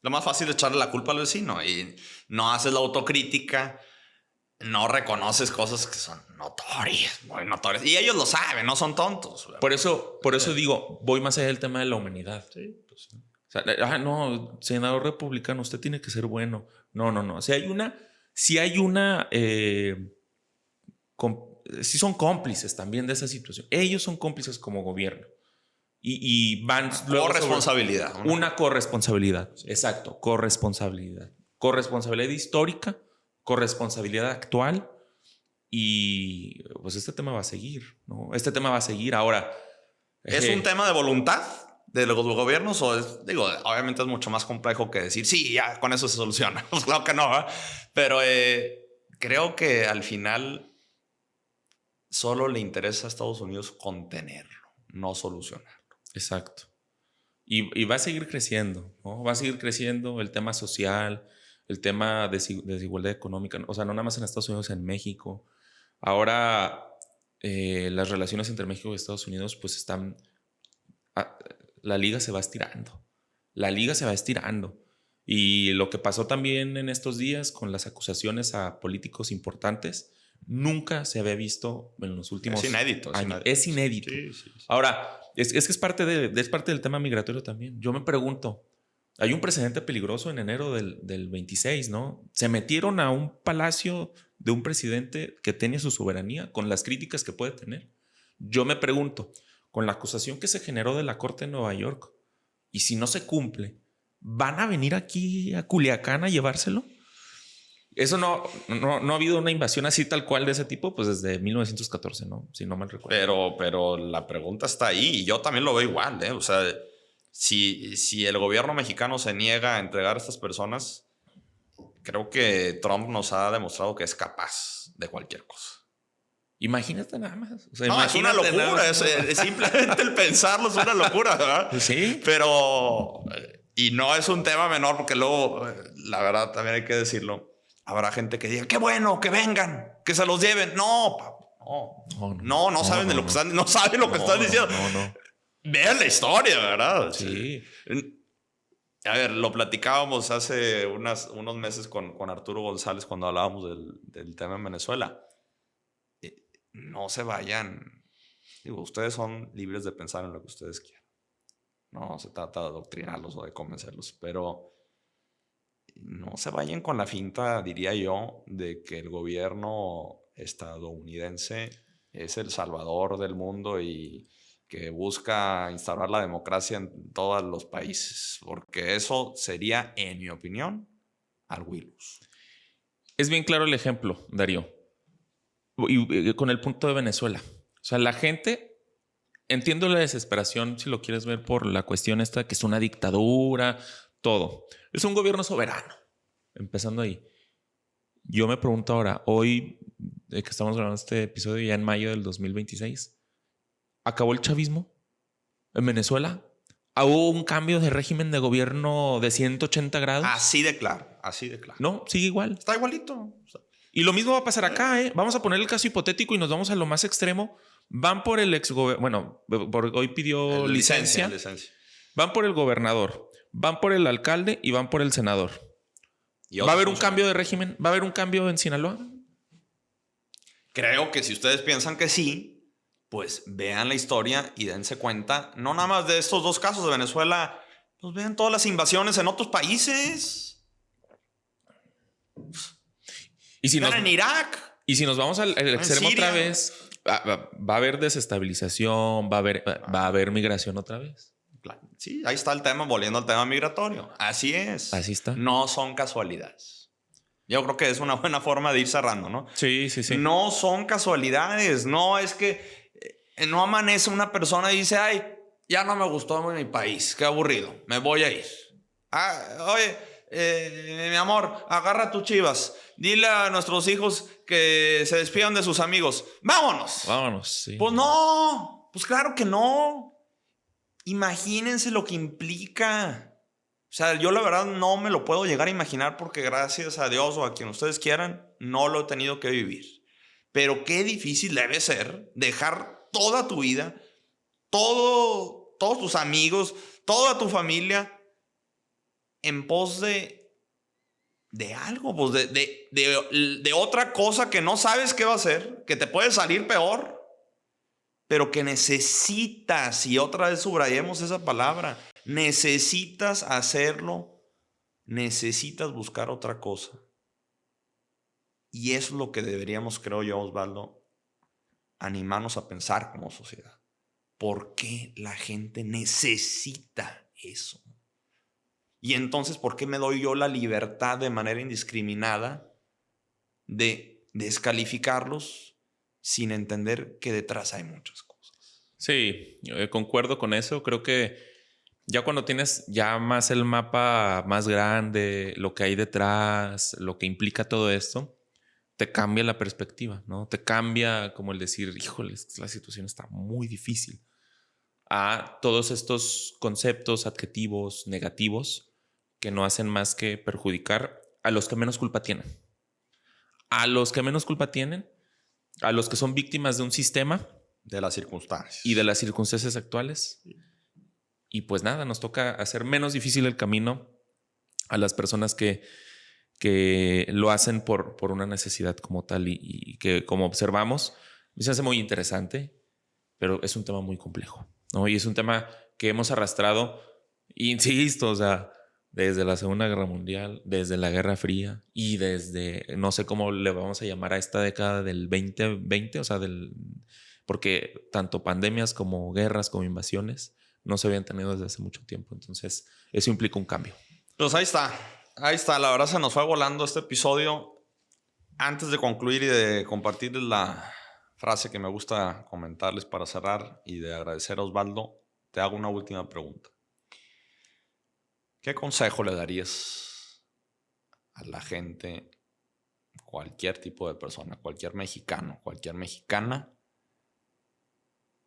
Lo más fácil es echarle la culpa al vecino y no haces la autocrítica, no reconoces cosas que son notorias, muy notorias. Y ellos lo saben, no son tontos. Por eso digo, voy más allá del tema de la humanidad. Sí, pues, o sea, no, senador republicano, usted tiene que ser bueno. No. Si hay una sí son cómplices también de esa situación. Ellos son cómplices como gobierno. Y van luego corresponsabilidad. Una corresponsabilidad. Sí. Exacto, corresponsabilidad. Corresponsabilidad histórica, corresponsabilidad actual. Y pues este tema va a seguir, ¿no? Este tema va a seguir. Ahora, ¿es un tema de voluntad de los gobiernos o digo, obviamente es mucho más complejo que decir, sí, ya con eso se soluciona? Pues claro que no, ¿eh? Pero creo que al final solo le interesa a Estados Unidos contenerlo, no solucionarlo. Exacto. Y va a seguir creciendo, ¿no? Va a seguir creciendo el tema social, el tema de desigualdad económica. O sea, no nada más en Estados Unidos, en México. Ahora, las relaciones entre México y Estados Unidos, pues están... la liga se va estirando. La liga se va estirando. Y lo que pasó también en estos días con las acusaciones a políticos importantes, nunca se había visto en los últimos años. Es inédito. Sí. Ahora, es que es parte del tema migratorio también. Yo me pregunto, hay un precedente peligroso en enero del 26, ¿no? Se metieron a un palacio de un presidente que tenía su soberanía con las críticas que puede tener. Yo me pregunto, con la acusación que se generó de la Corte de Nueva York, y si no se cumple, ¿van a venir aquí a Culiacán a llevárselo? Eso no ha habido una invasión así tal cual de ese tipo, pues desde 1914, ¿no? Si no mal recuerdo. Pero la pregunta está ahí y yo también lo veo igual, ¿eh? O sea, si el gobierno mexicano se niega a entregar a estas personas, creo que Trump nos ha demostrado que es capaz de cualquier cosa. Imagínate nada más. O sea, no, es una locura. Es simplemente el pensarlo es una locura, ¿verdad? Sí. Pero... Y no es un tema menor porque luego, la verdad, también hay que decirlo. Habrá gente que diga, qué bueno, que vengan, que se los lleven. No, no saben de lo que están, no saben lo que están diciendo. No. Vean la historia, ¿verdad? Sí. A ver, lo platicábamos hace unos meses con Arturo González cuando hablábamos del tema en Venezuela. No se vayan. Digo, ustedes son libres de pensar en lo que ustedes quieran. No se trata de adoctrinarlos o de convencerlos, pero no se vayan con la finta, diría yo, de que el gobierno estadounidense es el salvador del mundo y que busca instaurar la democracia en todos los países, porque eso sería, en mi opinión, algo iluso. Es bien claro el ejemplo, Darío, y con el punto de Venezuela. O sea, la gente, entiendo la desesperación, si lo quieres ver por la cuestión esta, que es una dictadura, todo. Es un gobierno soberano, empezando ahí. Yo me pregunto ahora, hoy, que estamos grabando este episodio ya en mayo del 2026, ¿acabó el chavismo en Venezuela? ¿Hubo un cambio de régimen de gobierno de 180 grados? Así de claro. No, sigue igual. Está igualito. Y lo mismo va a pasar acá, ¿eh? Vamos a poner el caso hipotético y nos vamos a lo más extremo. Van por el bueno, hoy pidió licencia. Van por el gobernador, van por el alcalde y van por el senador. ¿Va a haber un cambio de régimen? ¿Va a haber un cambio en Sinaloa? Creo que si ustedes piensan que sí, pues vean la historia y dense cuenta, no nada más de estos dos casos de Venezuela, pues vean todas las invasiones en otros países. ¿Y si en Irak? Y si nos vamos al extremo otra vez, va a haber desestabilización, va a haber migración otra vez. Claro. Sí, ahí está el tema, volviendo al tema migratorio. Así es. Así está. No son casualidades. Yo creo que es una buena forma de ir cerrando, ¿no? Sí. No son casualidades. No es que no amanece una persona y dice, ay, ya no me gustó mi país, qué aburrido, me voy a ir. Oye, mi amor, agarra tus chivas. Dile a nuestros hijos que se despidan de sus amigos. ¡Vámonos! Vámonos, sí. Pues no, pues claro que no. Imagínense lo que implica. O sea, yo la verdad no me lo puedo llegar a imaginar porque gracias a Dios o a quien ustedes quieran, no lo he tenido que vivir. Pero qué difícil debe ser dejar toda tu vida, todos tus amigos, toda tu familia en pos de algo, pues de otra cosa que no sabes qué va a ser, que te puede salir peor, pero que necesitas, y otra vez subrayemos esa palabra, necesitas hacerlo, necesitas buscar otra cosa. Y eso es lo que deberíamos, creo yo, Osvaldo, animarnos a pensar como sociedad. ¿Por qué la gente necesita eso? Y entonces, ¿por qué me doy yo la libertad de manera indiscriminada de descalificarlos sin entender que detrás hay muchas cosas? Sí, concuerdo con eso. Creo que ya cuando tienes ya más el mapa más grande, lo que hay detrás, lo que implica todo esto, te cambia la perspectiva, ¿no? Te cambia como el decir, híjole, la situación está muy difícil. A todos estos conceptos, adjetivos negativos que no hacen más que perjudicar a los que menos culpa tienen. A los que menos culpa tienen, a los que son víctimas de un sistema De las circunstancias. y de las circunstancias actuales. Y pues nada, nos toca hacer menos difícil el camino a las personas que lo hacen por una necesidad como tal y que, como observamos, me se hace muy interesante, pero es un tema muy complejo, ¿no? Y es un tema que hemos arrastrado, insisto, o sea, desde la Segunda Guerra Mundial, desde la Guerra Fría y desde, no sé cómo le vamos a llamar a esta década del 2020, o sea, porque tanto pandemias como guerras como invasiones no se habían tenido desde hace mucho tiempo. Entonces, eso implica un cambio. Pues ahí está. Ahí está. La verdad se nos fue volando este episodio. Antes de concluir y de compartirles la frase que me gusta comentarles para cerrar y de agradecer a Osvaldo, te hago una última pregunta. ¿Qué consejo le darías a la gente, cualquier tipo de persona, cualquier mexicano, cualquier mexicana,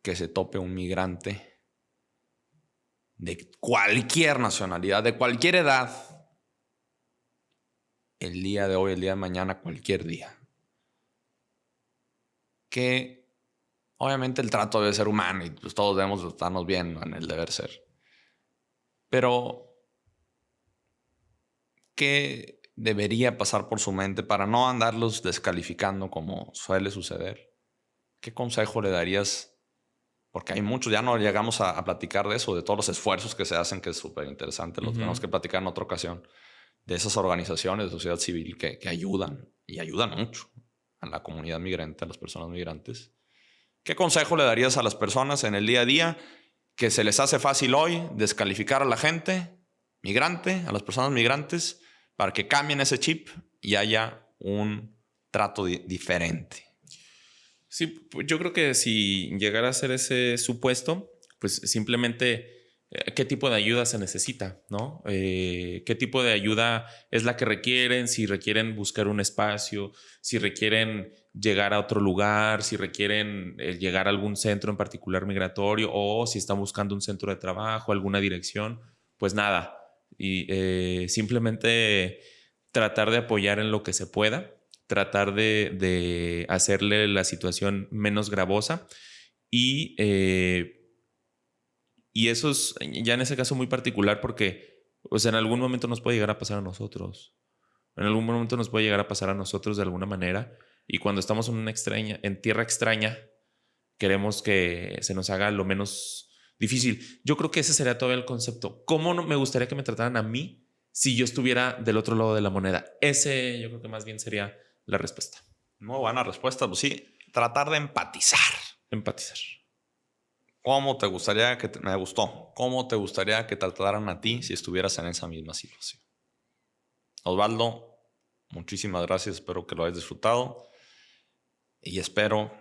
que se tope un migrante de cualquier nacionalidad, de cualquier edad, el día de hoy, el día de mañana, cualquier día? Que obviamente el trato debe ser humano y pues todos debemos estarnos bien, ¿no?, en el deber ser. Pero ¿qué debería pasar por su mente para no andarlos descalificando como suele suceder? ¿Qué consejo le darías? Porque hay muchos, ya no llegamos a platicar de eso, de todos los esfuerzos que se hacen, que es súper interesante, los tenemos que platicar en otra ocasión, de esas organizaciones de sociedad civil que ayudan, y ayudan mucho a la comunidad migrante, a las personas migrantes. ¿Qué consejo le darías a las personas en el día a día que se les hace fácil hoy descalificar a la gente migrante, a las personas migrantes, para que cambien ese chip y haya un trato diferente? Sí, pues yo creo que si llegara a ser ese supuesto, pues simplemente qué tipo de ayuda se necesita, ¿no? Qué tipo de ayuda es la que requieren, si requieren buscar un espacio, si requieren llegar a otro lugar, si requieren llegar a algún centro en particular migratorio o si están buscando un centro de trabajo, alguna dirección, pues nada. Y simplemente tratar de apoyar en lo que se pueda, tratar de hacerle la situación menos gravosa y eso es ya en ese caso muy particular porque o sea, en algún momento nos puede llegar a pasar a nosotros. En algún momento nos puede llegar a pasar a nosotros de alguna manera y cuando estamos en tierra extraña queremos que se nos haga lo menos difícil. Yo creo que ese sería todavía el concepto. ¿Cómo me gustaría que me trataran a mí si yo estuviera del otro lado de la moneda? Ese yo creo que más bien sería la respuesta. Muy buena respuesta. Pues sí, tratar de empatizar. Empatizar. ¿Cómo te gustaría que me gustó? ¿Cómo te gustaría que te trataran a ti si estuvieras en esa misma situación? Osvaldo, muchísimas gracias. Espero que lo hayas disfrutado y espero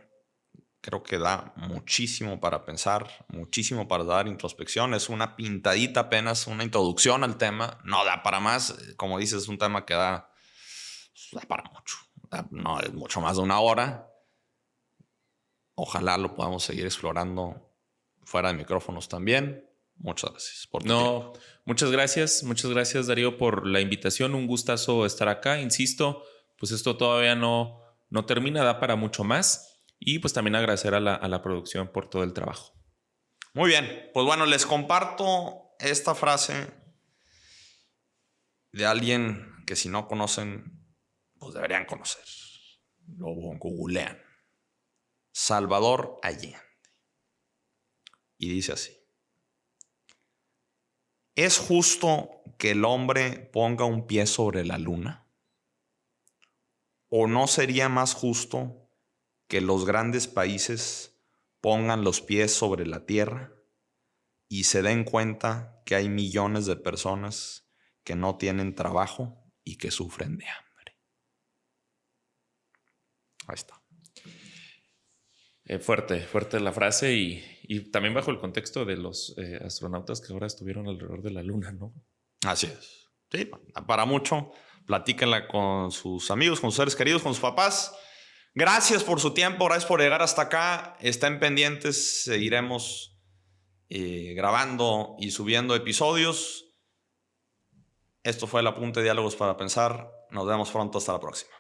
Creo que da muchísimo para pensar, muchísimo para dar introspección. Es una pintadita apenas, una introducción al tema. No da para más. Como dices, es un tema que da para mucho. No es mucho más de una hora. Ojalá lo podamos seguir explorando fuera de micrófonos también. Muchas gracias por tu tiempo. Muchas gracias Darío por la invitación, un gustazo estar acá, insisto, pues esto todavía no termina, da para mucho más y pues también agradecer a la producción por todo el trabajo. Muy bien, pues bueno, les comparto esta frase de alguien que si no conocen, pues deberían conocer. Lo googlean. Salvador Allende. Y dice así: ¿es justo que el hombre ponga un pie sobre la luna? ¿O no sería más justo que los grandes países pongan los pies sobre la tierra y se den cuenta que hay millones de personas que no tienen trabajo y que sufren de hambre? Ahí está. Fuerte la frase y también bajo el contexto de los astronautas que ahora estuvieron alrededor de la luna, ¿no? Así es. Sí, para mucho. Platíquenla con sus amigos, con sus seres queridos, con sus papás. Gracias por su tiempo, gracias por llegar hasta acá. Estén pendientes, seguiremos grabando y subiendo episodios. Esto fue el Apunte Diálogos para Pensar. Nos vemos pronto, hasta la próxima.